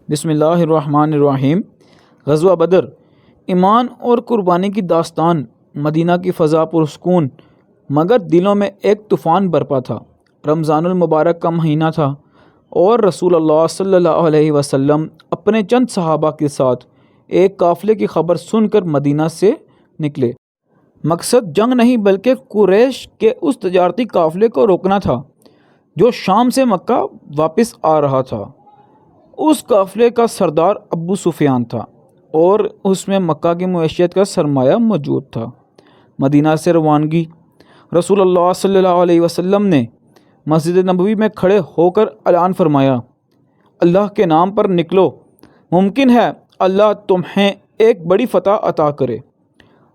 بسم اللہ الرحمن الرحیم۔ غزوہ بدر، ایمان اور قربانی کی داستان۔ مدینہ کی فضا پرسکون مگر دلوں میں ایک طوفان برپا تھا۔ رمضان المبارک کا مہینہ تھا اور رسول اللہ صلی اللہ علیہ وسلم اپنے چند صحابہ کے ساتھ ایک قافلے کی خبر سن کر مدینہ سے نکلے۔ مقصد جنگ نہیں بلکہ قریش کے اس تجارتی قافلے کو روکنا تھا جو شام سے مکہ واپس آ رہا تھا۔ اس قافلے کا سردار ابو سفیان تھا اور اس میں مکہ کی معیشت کا سرمایہ موجود تھا۔ مدینہ سے روانگی۔ رسول اللہ صلی اللہ علیہ وسلم نے مسجد نبوی میں کھڑے ہو کر اعلان فرمایا، اللہ کے نام پر نکلو، ممکن ہے اللہ تمہیں ایک بڑی فتح عطا کرے۔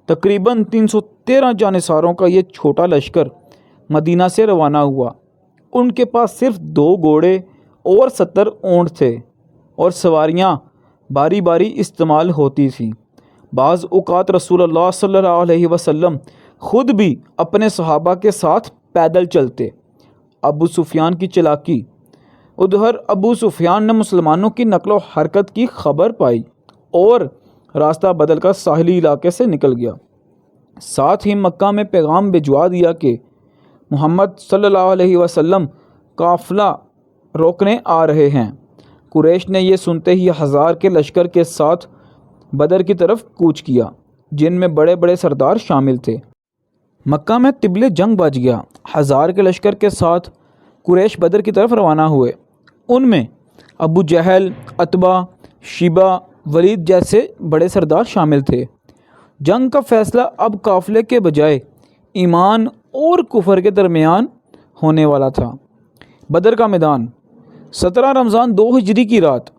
تقریباً 313 جانصاروں کا یہ چھوٹا لشکر مدینہ سے روانہ ہوا۔ ان کے پاس صرف 2 گھوڑے اور 70 اونٹ تھے اور سواریاں باری باری استعمال ہوتی تھیں۔ بعض اوقات رسول اللہ صلی اللہ علیہ وسلم خود بھی اپنے صحابہ کے ساتھ پیدل چلتے۔ ابو سفیان کی چالاکی۔ ادھر ابو سفیان نے مسلمانوں کی نقل و حرکت کی خبر پائی اور راستہ بدل کر ساحلی علاقے سے نکل گیا۔ ساتھ ہی مکہ میں پیغام بھجوا دیا کہ محمد صلی اللہ علیہ وسلم قافلہ روکنے آ رہے ہیں۔ قریش نے یہ سنتے ہی 1000 کے لشکر کے ساتھ بدر کی طرف کوچ کیا، جن میں بڑے بڑے سردار شامل تھے۔ مکہ میں طبل جنگ بج گیا۔ 1000 کے لشکر کے ساتھ قریش بدر کی طرف روانہ ہوئے۔ ان میں ابو جہل، عتبہ، شیبہ، ولید جیسے بڑے سردار شامل تھے۔ جنگ کا فیصلہ اب قافلے کے بجائے ایمان اور کفر کے درمیان ہونے والا تھا۔ بدر کا میدان۔ 17 رمضان 2 ہجری کی رات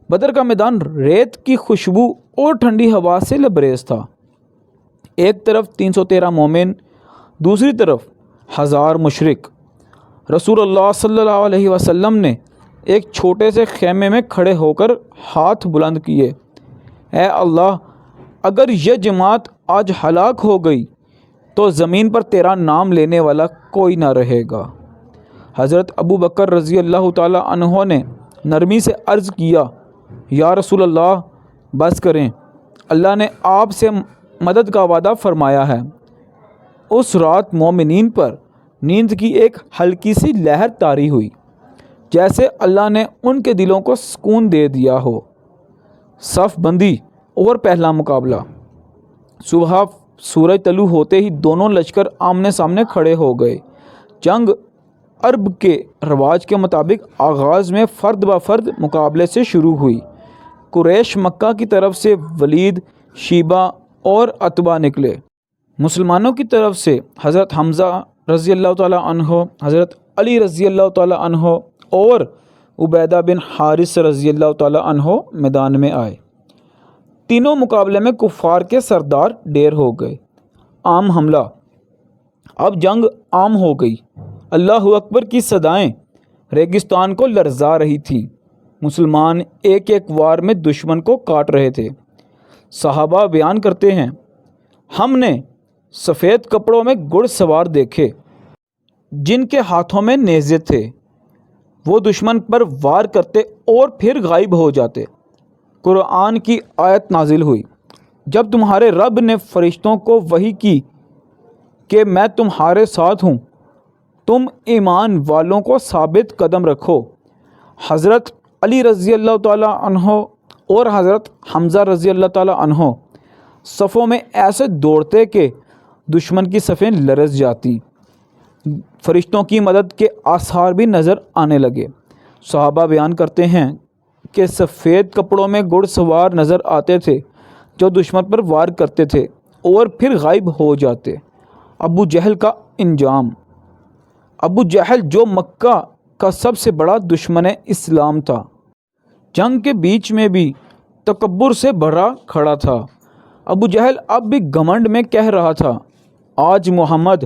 بدر کا میدان ریت کی خوشبو اور ٹھنڈی ہوا سے لبریز تھا۔ ایک طرف 313 مومن، دوسری طرف 1000 مشرک۔ رسول اللہ صلی اللہ علیہ وسلم نے ایک چھوٹے سے خیمے میں کھڑے ہو کر ہاتھ بلند کیے، اے اللہ، اگر یہ جماعت آج ہلاک ہو گئی تو زمین پر تیرا نام لینے والا کوئی نہ رہے گا۔ حضرت ابو بکر رضی اللہ تعالی عنہ نے نرمی سے عرض کیا، یا رسول اللہ، بس کریں، اللہ نے آپ سے مدد کا وعدہ فرمایا ہے۔ اس رات مومنین پر نیند کی ایک ہلکی سی لہر طاری ہوئی، جیسے اللہ نے ان کے دلوں کو سکون دے دیا ہو۔ صف بندی اور پہلا مقابلہ۔ صبح سورج طلوع ہوتے ہی دونوں لشکر آمنے سامنے کھڑے ہو گئے۔ جنگ عرب کے رواج کے مطابق آغاز میں فرد بفرد مقابلے سے شروع ہوئی۔ قریش مکہ کی طرف سے ولید، شیبہ اور عتبہ نکلے۔ مسلمانوں کی طرف سے حضرت حمزہ رضی اللہ تعالیٰ عنہ، حضرت علی رضی اللہ تعالیٰ عنہ اور عبیدہ بن حارث رضی اللہ تعالیٰ عنہ میدان میں آئے۔ تینوں مقابلے میں کفار کے سردار ڈھیر ہو گئے۔ عام حملہ۔ اب جنگ عام ہو گئی۔ اللہ اکبر کی صدائیں ریگستان کو لرزا رہی تھیں۔ مسلمان ایک ایک وار میں دشمن کو کاٹ رہے تھے۔ صحابہ بیان کرتے ہیں، ہم نے سفید کپڑوں میں گھڑ سوار دیکھے جن کے ہاتھوں میں نیزے تھے۔ وہ دشمن پر وار کرتے اور پھر غائب ہو جاتے۔ قرآن کی آیت نازل ہوئی، جب تمہارے رب نے فرشتوں کو وحی کی کہ میں تمہارے ساتھ ہوں، تم ایمان والوں کو ثابت قدم رکھو۔ حضرت علی رضی اللہ تعالیٰ عنہ اور حضرت حمزہ رضی اللہ تعالیٰ عنہ صفوں میں ایسے دوڑتے کہ دشمن کی صفیں لرز جاتی۔ فرشتوں کی مدد کے آثار بھی نظر آنے لگے۔ صحابہ بیان کرتے ہیں کہ سفید کپڑوں میں گھڑ سوار نظر آتے تھے جو دشمن پر وار کرتے تھے اور پھر غائب ہو جاتے۔ ابو جہل کا انجام۔ ابو جہل جو مکہ کا سب سے بڑا دشمن اسلام تھا، جنگ کے بیچ میں بھی تکبر سے بھرا کھڑا تھا۔ ابو جہل اب بھی گھمنڈ میں کہہ رہا تھا، آج محمد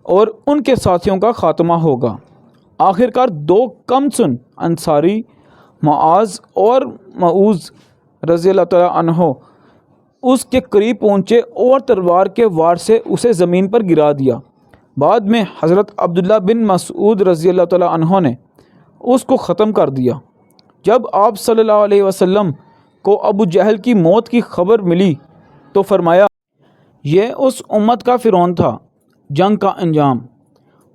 اور ان کے ساتھیوں کا خاتمہ ہوگا۔ آخرکار 2 کم سن انصاری، معاذ اور معوذ رضی اللہ تعالیٰ عنہ، اس کے قریب پہنچے اور تلوار کے وار سے اسے زمین پر گرا دیا۔ بعد میں حضرت عبداللہ بن مسعود رضی اللہ تعالیٰ عنہ نے اس کو ختم کر دیا۔ جب آپ صلی اللہ علیہ وسلم کو ابو جہل کی موت کی خبر ملی تو فرمایا یہ اس امت کا فرعون تھا۔ جنگ کا انجام: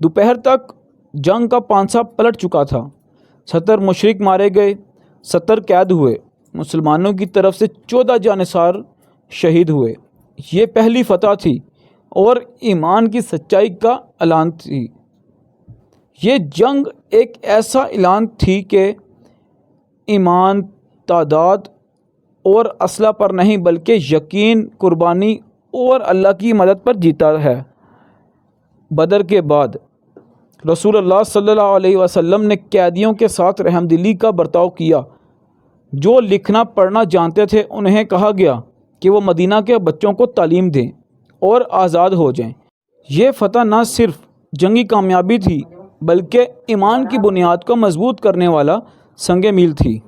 دوپہر تک جنگ کا پانسا پلٹ چکا تھا۔ 70 مشرک مارے گئے، 70 قید ہوئے۔ مسلمانوں کی طرف سے 14 جانثار شہید ہوئے۔ یہ پہلی فتح تھی اور ایمان کی سچائی کا اعلان تھی۔ یہ جنگ ایک ایسا اعلان تھی کہ ایمان تعداد اور اسلحہ پر نہیں بلکہ یقین، قربانی اور اللہ کی مدد پر جیتا ہے۔ بدر کے بعد رسول اللہ صلی اللہ علیہ وسلم نے قیدیوں کے ساتھ رحم دلی کا برتاؤ کیا۔ جو لکھنا پڑھنا جانتے تھے انہیں کہا گیا کہ وہ مدینہ کے بچوں کو تعلیم دیں اور آزاد ہو جائیں۔ یہ فتح نہ صرف جنگی کامیابی تھی بلکہ ایمان کی بنیاد کو مضبوط کرنے والا سنگ میل تھی۔